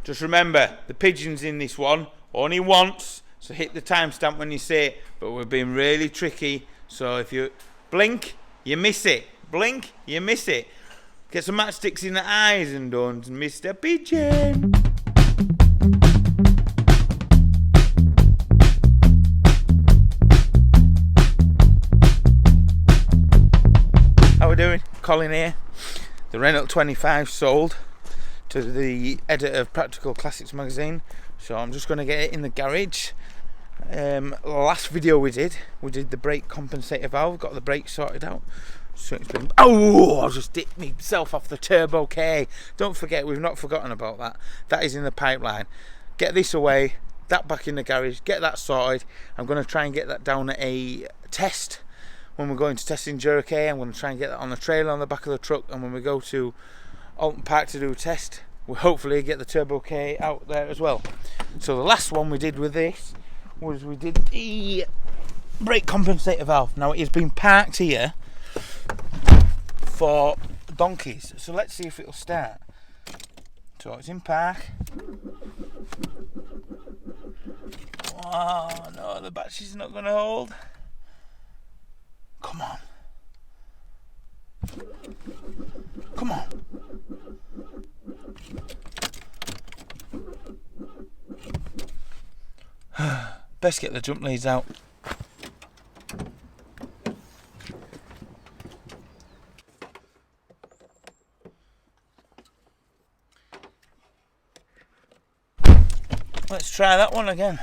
Just remember, the pigeon's in this one only once, so hit the timestamp when you say it, but we're being really tricky, so if you blink, you miss it. Blink, you miss it. Get some matchsticks in the eyes and don't miss the pigeon. How we doing? Colin here. The Renault 25 sold to the editor of Practical Classics magazine, so I'm just going to get it in the garage. Last video we did the brake compensator valve, got the brake sorted out. So it's been, oh, I just dipped myself off the turbo K. Don't forget, we've not forgotten about that. That is in the pipeline. Get this away, that back in the garage, get that sorted. I'm going to try and get that down at a test. When we're going to test in Jericho, I'm going to try and get that on the trailer on the back of the truck, and when we go to Alton Park to do a test, we'll hopefully get the turbo K out there as well. So the last one we did with this was we did the brake compensator valve. Now it has been parked here for donkeys, so let's see if it'll start. So it's in park. Oh no, the battery's not going to hold. Come on. Come on. Best get the jump leads out. Let's try that one again.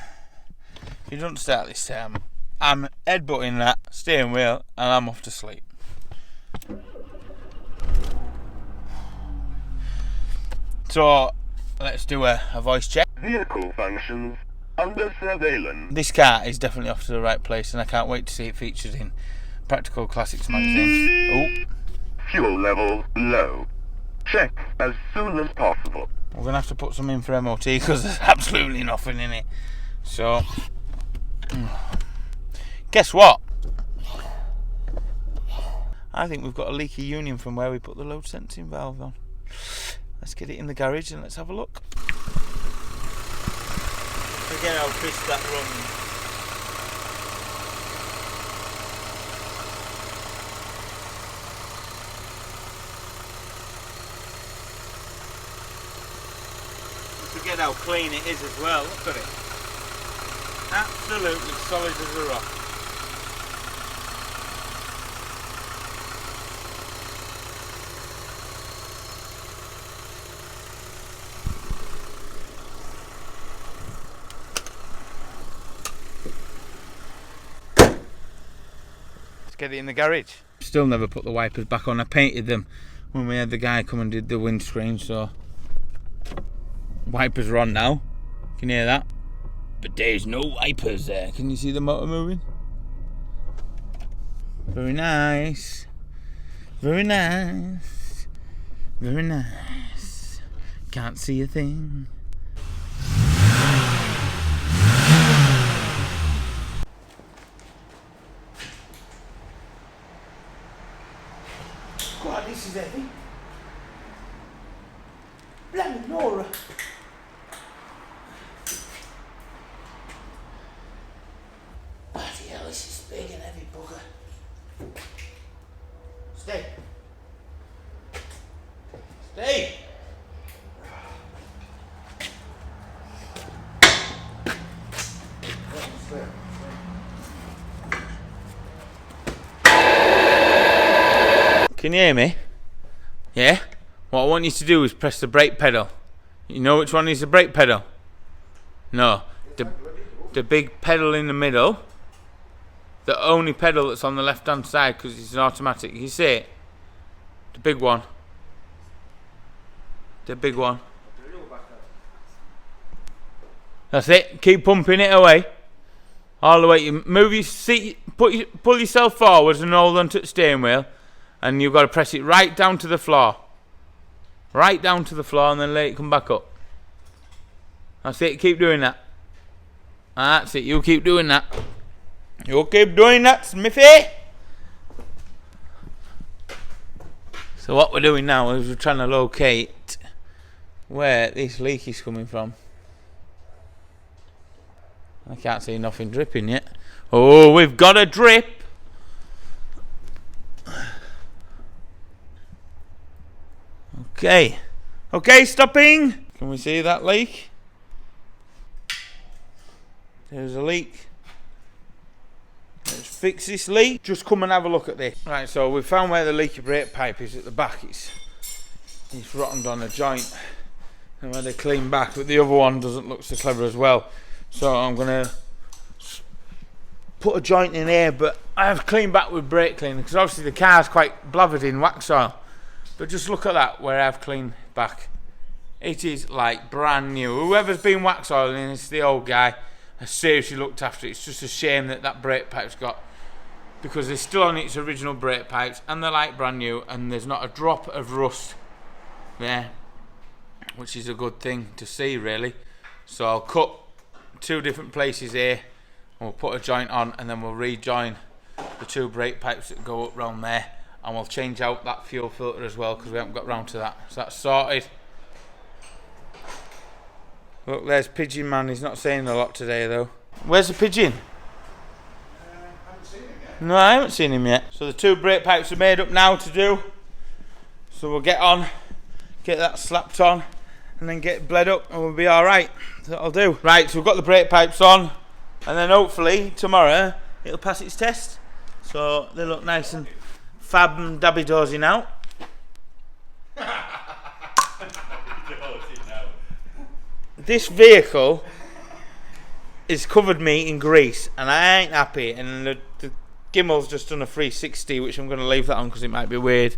If you don't start this time, I'm headbutting that steering wheel and I'm off to sleep. So let's do a voice check. Vehicle functions under surveillance. This car is definitely off to the right place, and I can't wait to see it featured in Practical Classics magazine. Oh, Fuel level low. Check as soon as possible. we're gonna have to put some in for MOT because there's absolutely nothing in it. So, guess what? I think we've got a leaky union from where we put the load sensing valve on. Let's get it in the garage and let's have a look. Forget how crisp that runs. Forget how clean it is as well. Look at it. Absolutely solid as a rock. Get it in the garage. Still never put the wipers back on. I painted them when we had the guy come and did the windscreen, so wipers are on now. Can you hear that? But there's no wipers there. Can you see the motor moving? Very nice. Very nice. Very nice. Can't see a thing. God, this is heavy. Blimey, Nora. Bloody hell, this is big and heavy, bugger. Stay. Stay. Can you hear me? Yeah? What I want you to do is press the brake pedal. You know which one is the brake pedal? No. The big pedal in the middle. The only pedal that's on the left hand side because it's an automatic. You see it? The big one. The big one. That's it. Keep pumping it away. All the way. You move your seat. Pull yourself forwards and hold onto the steering wheel. And you've got to press it right down to the floor. Right down to the floor and then let it come back up. That's it, keep doing that. That's it, you keep doing that. You keep doing that, Smithy. So what we're doing now is we're trying to locate where this leak is coming from. I can't see nothing dripping yet. Oh, we've got a drip. Okay. Okay, stopping. Can we see that leak? There's a leak. Let's fix this leak. Just come and have a look at this. Right, so we found where the leaky brake pipe is at the back. It's rotted on a joint. And where they clean back, but the other one doesn't look so clever as well. So I'm gonna put a joint in here, but I have cleaned back with brake cleaner because obviously the car's quite blathered in wax oil. But just look at that, where I've cleaned back. It is like brand new. Whoever's been wax oiling, it's the old guy, has seriously looked after it. It's just a shame that that brake pipe's got, because it's still on its original brake pipes and they're like brand new, and there's not a drop of rust there, which is a good thing to see, really. So I'll cut 2 different places here, and we'll put a joint on, and then we'll rejoin the 2 brake pipes that go up round there, and we'll change out that fuel filter as well, because we haven't got round to that. So that's sorted. Look, there's Pigeon Man. He's not saying a lot today though. Where's the pigeon? I haven't seen him yet. No, I haven't seen him yet. So the 2 brake pipes are made up now to do. So we'll get on, get that slapped on, and then get it bled up, and we'll be alright. That'll do. Right, so we've got the brake pipes on, and then hopefully tomorrow it'll pass its test. So they look nice and fab and dabby dozy now. This vehicle is covered me in grease, and I ain't happy. And the Gimmel's just done a 360, which I'm going to leave that on because it might be weird.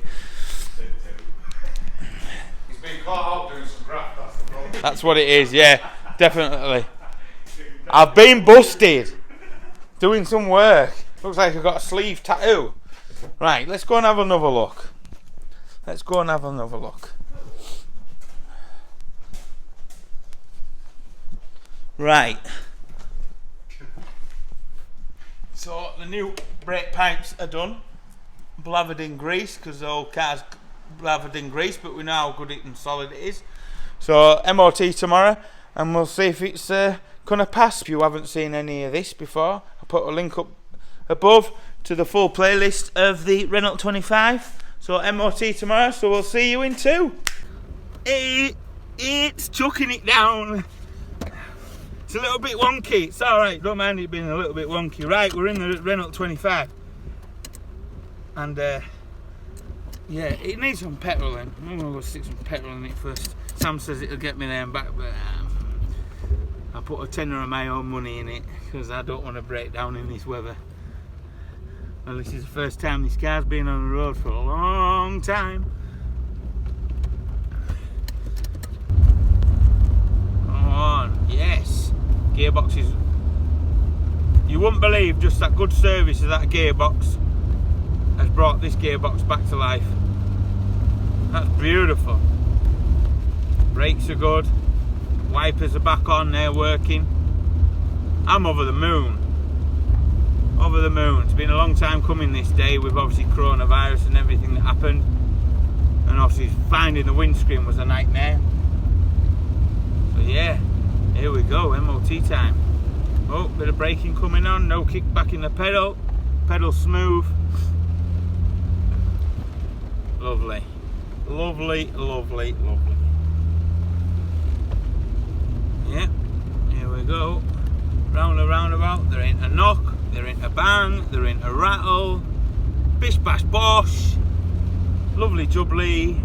He's been caught out doing some graft, that's the problem. That's what it is, yeah, definitely. I've been busted doing some work. Looks like I've got a sleeve tattoo. Right, let's go and have another look. Let's go and have another look. Right. So the new brake pipes are done. Blathered in grease, because the old car's blathered in grease, but we know how good and solid it is. So MOT tomorrow, and we'll see if it's gonna pass. If you haven't seen any of this before, I'll put a link up above to the full playlist of the Renault 25. So MOT tomorrow, so we'll see you in 2. It's chucking it down. It's a little bit wonky. It's alright, don't mind it being a little bit wonky. Right, we're in the Renault 25. And yeah, it needs some petrol in. I'm gonna go stick some petrol in it first. Sam says it'll get me there and back, but I put a tenner of my own money in it because I don't want to break down in this weather. Well, this is the first time this car's been on the road for a long time. Come on, yes. Gearbox is... You wouldn't believe just that good service of that gearbox has brought this gearbox back to life. That's beautiful. Brakes are good. Wipers are back on, they're working. I'm over the moon. Over the moon. It's been a long time coming this day with obviously coronavirus and everything that happened. And obviously finding the windscreen was a nightmare. So yeah, here we go, MOT time. Oh, bit of braking coming on, no kick back in the pedal. Pedal smooth. Lovely. Lovely, lovely, lovely. Yeah, here we go. Round and roundabout, there ain't a knock, there ain't a bang, there ain't a rattle. Bish bash bosh. Lovely jubbly.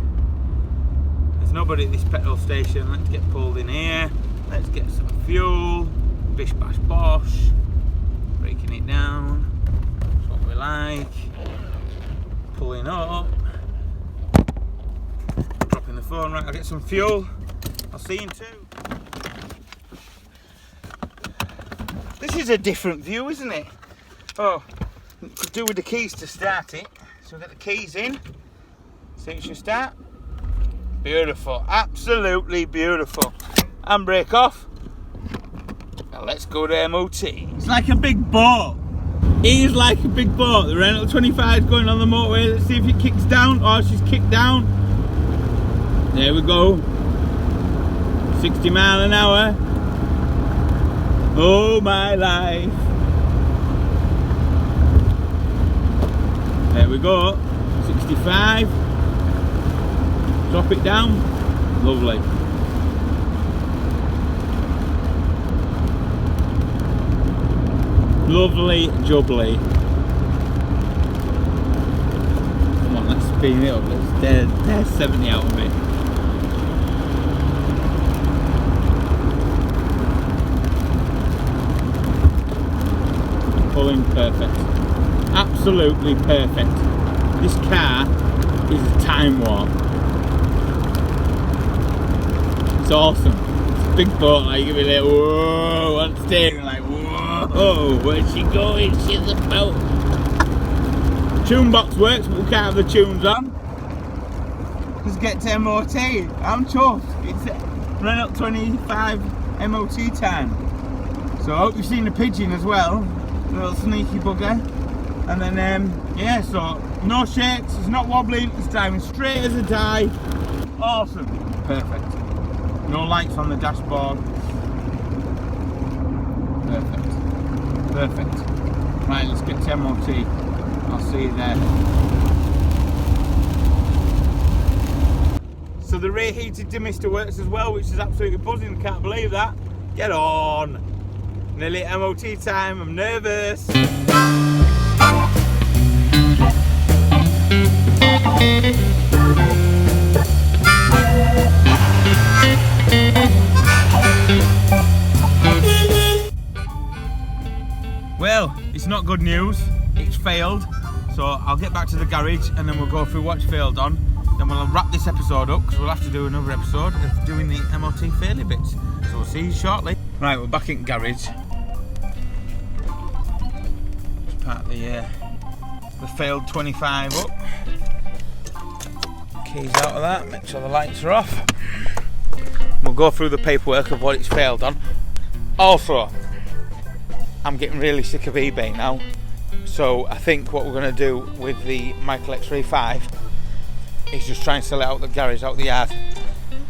There's nobody at this petrol station. Let's get pulled in here. Let's get some fuel. Bish bash bosh. Breaking it down. That's what we like. Pulling up. Dropping the phone. Right, I'll get some fuel. I'll see you in 2. This is a different view, isn't it? Oh, could do with the keys to start it. So we'll get the keys in. See it should start. Beautiful, absolutely beautiful. Handbrake off. Now let's go to MOT. It's like a big boat. It is like a big boat. The Renault 25 is going on the motorway. Let's see if it kicks down. Oh, she's kicked down. There we go. 60 mile an hour. Oh my life. There we go. 65. Drop it down. Lovely. Lovely jubbly. Come on, let's speed it up. Let's dare 70 out of it. Pulling perfect. Absolutely perfect. This car is a time warp. It's awesome. It's a big boat, like you'll be like, whoa, on steering, like, whoa, where's she going? She's a boat. Tune box works, but we can't have the tunes on. Let's get to MOT. I'm chuffed. It's Renault 25 MOT time. So I hope you've seen the pigeon as well. Little sneaky bugger. And then yeah, so no shakes, it's not wobbling, it's driving straight as a die. Awesome. Perfect. No lights on the dashboard. Perfect. Perfect. Right, let's get to MOT. I'll see you there. So the rear heated demister works as well, which is absolutely buzzing, can't believe that. Get on. Nearly MOT time, I'm nervous. Well, it's not good news, it's failed. So I'll get back to the garage and then we'll go through what's failed on. Then we'll wrap this episode up because we'll have to do another episode of doing the MOT failure bits. So we'll see you shortly. Right, we're back in garage. Just park the failed 25 up. Keys out of that, make sure the lights are off. We'll go through the paperwork of what it's failed on. Also, I'm getting really sick of eBay now. So I think what we're going to do with the Michael X-Ray 5 is just try and sell it out the garage, out the yard.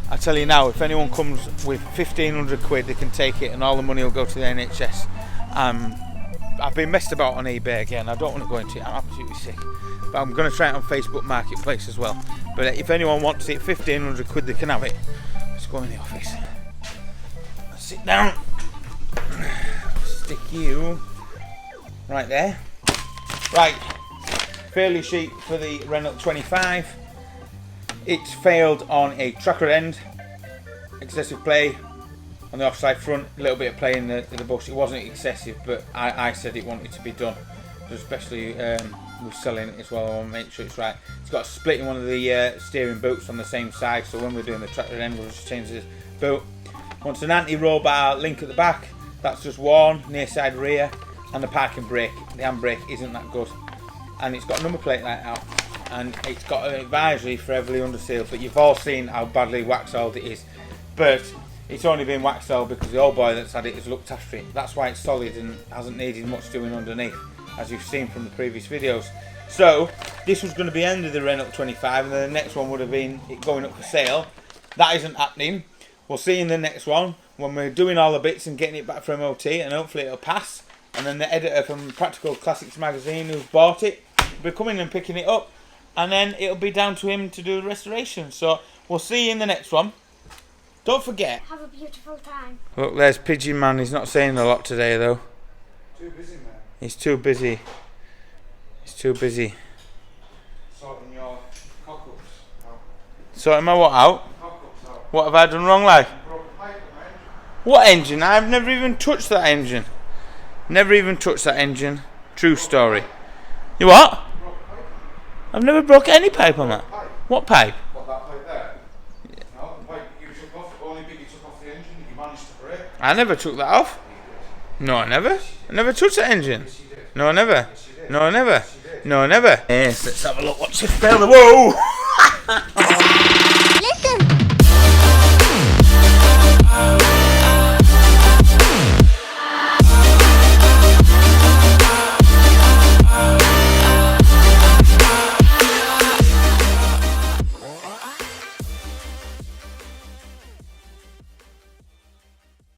I tell you now, if anyone comes with 1,500 quid, they can take it and all the money will go to the NHS. I've been messed about on eBay again. I don't want to go into it. I'm absolutely sick. But I'm going to try it on Facebook Marketplace as well. But if anyone wants it, 1,500 quid, they can have it. Let's go in the office. Let's sit down. Stick you right there. Right, failure sheet for the Renault 25. It's failed on a tracker end, excessive play on the offside front, a little bit of play in the bush. It wasn't excessive, but I said it wanted to be done, especially with selling it as well. I want to make sure it's right. It's got a split in one of the steering boots on the same side, so when we're doing the tracker end, we'll just change the boot. Wants an anti-roll bar link at the back, that's just worn, near side rear, and the parking brake, the handbrake isn't that good. And it's got a number plate light out, and it's got an advisory for heavily undersealed, but you've all seen how badly wax oiled it is. But it's only been wax oiled because the old boy that's had it has looked after it. That's why it's solid and hasn't needed much doing underneath, as you've seen from the previous videos. So this was going to be the end of the Renault 25, and then the next one would have been it going up for sale. That isn't happening. We'll see in the next one when we're doing all the bits and getting it back from MOT, and hopefully it'll pass. And then the editor from Practical Classics magazine who's bought it will be coming and picking it up, and then it'll be down to him to do the restoration. So we'll see you in the next one. Don't forget. Have a beautiful time. Look, there's Pigeon Man. He's not saying a lot today though. Too busy, man. He's too busy. He's too busy. Sorting your cock-ups out. Sorting my what out? Cock-ups out. What have I done wrong, like? Broke the pipe, man. What engine? I've never even touched that engine. Never even touched that engine. True story. You what? I've never broke any pipe on that. Pipe. What pipe? What, that pipe there? No, the pipe you took off, the only bit you took off the engine that you managed to break. I never took that off. No, I never. I never touched that engine. No, I never. No, I never. No, I never. Yes, let's have a look. What's it failed? Whoa!